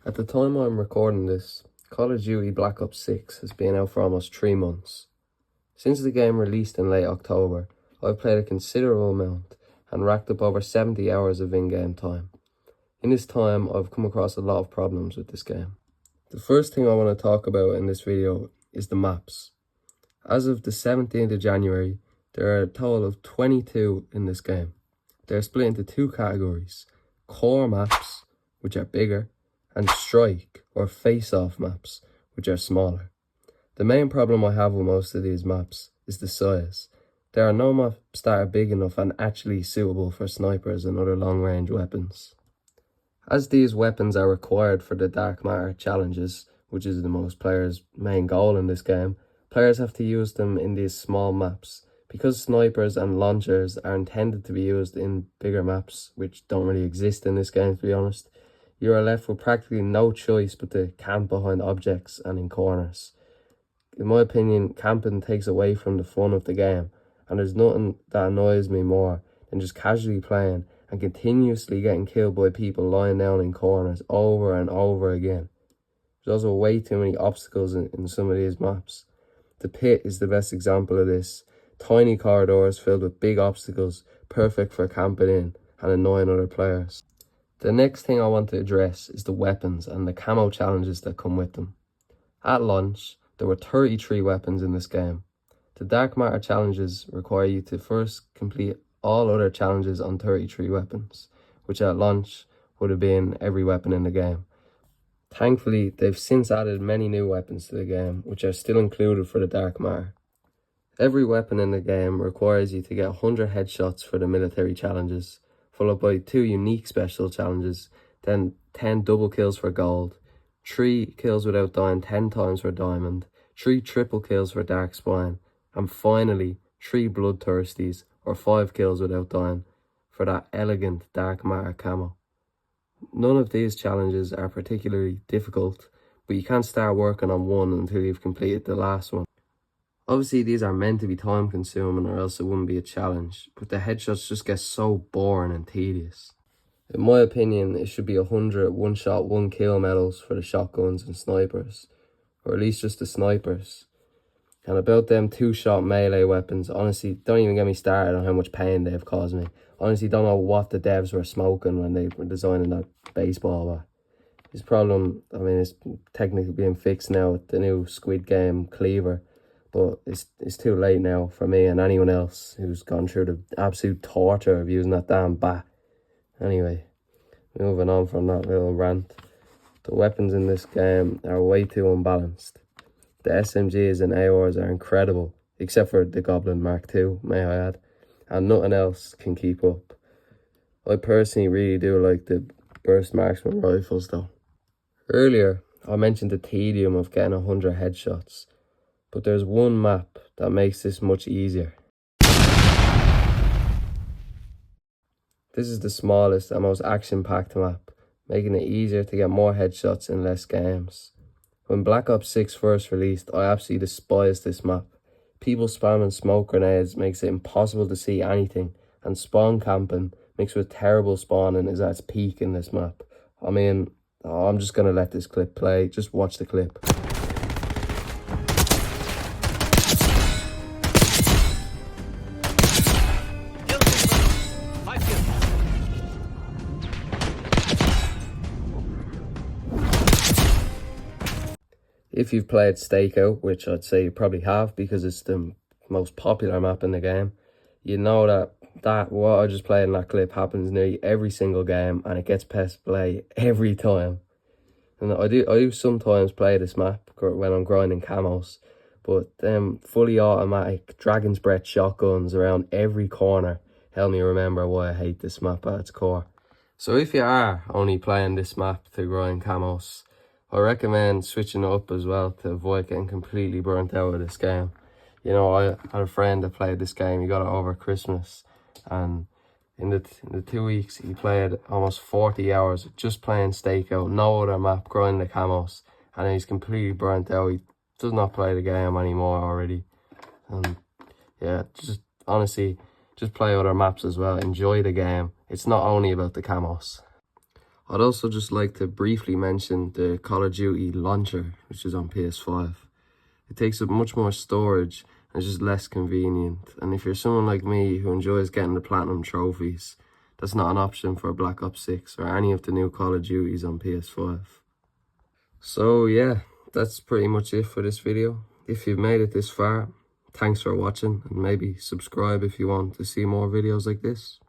At the time I'm recording this, Call of Duty Black Ops 6 has been out for almost 3 months. Since the game released in late October, I've played a considerable amount and racked up over 70 hours of in-game time. In this time, I've come across a lot of problems with this game. The first thing I want to talk about in this video is the maps. As of the 17th of January, there are a total of 22 in this game. They're split into two categories: core maps, which are bigger, and strike or face-off maps, which are smaller. The main problem I have with most of these maps is the size. There are no maps that are big enough and actually suitable for snipers and other long-range weapons. As these weapons are required for the Dark Matter challenges, which is the most players' main goal in this game, players have to use them in these small maps. Because snipers and launchers are intended to be used in bigger maps, which don't really exist in this game to be honest, you are left with practically no choice but to camp behind objects and in corners. In my opinion, camping takes away from the fun of the game, and there's nothing that annoys me more than just casually playing and continuously getting killed by people lying down in corners over and over again. There's also way too many obstacles in some of these maps. The pit is the best example of this. Tiny corridors filled with big obstacles, perfect for camping in and annoying other players. The next thing I want to address is the weapons and the camo challenges that come with them. At launch, there were 33 weapons in this game. The Dark Matter challenges require you to first complete all other challenges on 33 weapons, which at launch would have been every weapon in the game. Thankfully, they've since added many new weapons to the game, which are still included for the Dark Matter. Every weapon in the game requires you to get 100 headshots for the military challenges, followed by 2 unique special challenges, then 10 double kills for gold, 3 kills without dying 10 times for diamond, 3 triple kills for dark spine, and finally 3 bloodthirsties or 5 kills without dying for that elegant Dark Matter camo. None of these challenges are particularly difficult, but you can't start working on one until you've completed the last one. Obviously these are meant to be time consuming or else it wouldn't be a challenge, but the headshots just get so boring and tedious. In my opinion, it should be 100 one-shot, one-kill medals for the shotguns and snipers, or at least just the snipers. And about them 2-shot melee weapons, honestly, don't even get me started on how much pain they've caused me. Honestly, don't know what the devs were smoking when they were designing that baseball bat. This problem, I mean, it's technically being fixed now with the new Squid Game cleaver, but it's too late now for me and anyone else who's gone through the absolute torture of using that damn bat. Anyway, moving on from that little rant. The weapons in this game are way too unbalanced. The SMGs and ARs are incredible, except for the Goblin Mark II, may I add, and nothing else can keep up. I personally really do like the burst marksman rifles though. Earlier, I mentioned the tedium of getting 100 headshots, but there's one map that makes this much easier. This is the smallest and most action-packed map, making it easier to get more headshots in less games. When Black Ops 6 first released, I absolutely despised this map. People spamming smoke grenades makes it impossible to see anything, and spawn camping mixed with terrible spawning is at its peak in this map. I mean, I'm just going to let this clip play, just watch the clip. If you've played Stakeout, which I'd say you probably have because it's the most popular map in the game, you know that what I just played in that clip happens nearly every single game and it gets best play every time. And I do sometimes play this map when I'm grinding camos, but them fully automatic Dragon's Breath shotguns around every corner help me remember why I hate this map at its core. So if you are only playing this map to grind camos, I recommend switching it up as well to avoid getting completely burnt out of this game. You know, I had a friend that played this game. He got it over Christmas, and in the 2 weeks he played almost 40 hours just playing Stakeout, no other map, grinding the camos, and he's completely burnt out. He does not play the game anymore already. And yeah, just honestly, just play other maps as well. Enjoy the game. It's not only about the camos. I'd also just like to briefly mention the Call of Duty launcher, which is on PS5. It takes up much more storage and is just less convenient. And if you're someone like me who enjoys getting the platinum trophies, that's not an option for Black Ops 6 or any of the new Call of Duties on PS5. So yeah, that's pretty much it for this video. If you've made it this far, thanks for watching, and maybe subscribe if you want to see more videos like this.